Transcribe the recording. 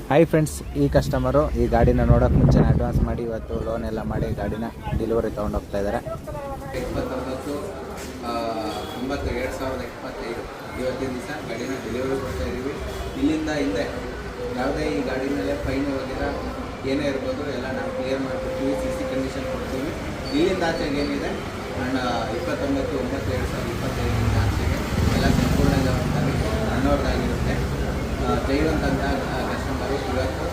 Hi friends, ಈ customer ಈ ಗಾಡಿನ ನೋಡೋಕೆ ಮುಂಚೆ ಅಡ್ವಾನ್ಸ್ ಮಾಡಿ ಇವತ್ತು ಲೋನ್ ಎಲ್ಲ ಮಾಡಿ ಗಾಡಿನ ಡೆಲಿವರಿ ತೊಗೊಂಡು ಹೋಗ್ತಾ ಇದ್ದಾರೆ. 29/9/2025 ಇವತ್ತಿನ ದಿವಸ ಗಾಡಿನ ಡೆಲಿವರಿ ಕೊಡ್ತಾ ಇದ್ದೀವಿ. ಇಲ್ಲಿಂದ ಹಿಂದೆ ಯಾವುದೇ ಈ ಗಾಡಿ ಮೇಲೆ ಫೈನ್ ಹೋಗಿರೋ ಏನೇ ಇರ್ಬೋದು ಎಲ್ಲ ನಾವು ಕ್ಲಿಯರ್ ಮಾಡಿಕೊಡ್ತೀವಿ. CC ಕಂಡೀಷನ್ ಕೊಡ್ತೀವಿ. ಇಲ್ಲಿಂದ ಆಚೆಗೆ ಏನಿದೆ ಅಂಡ್ 29/9/2025 ಆಚೆಗೆ ಎಲ್ಲ ಸಂಪೂರ್ಣ ಜವಾಬ್ದಾರಿ ನನ್ನವ್ರದ್ದಾಗಿರುತ್ತೆ. ಜೈವಂತ ಕಸ್ಟಮರು ಇವತ್ತು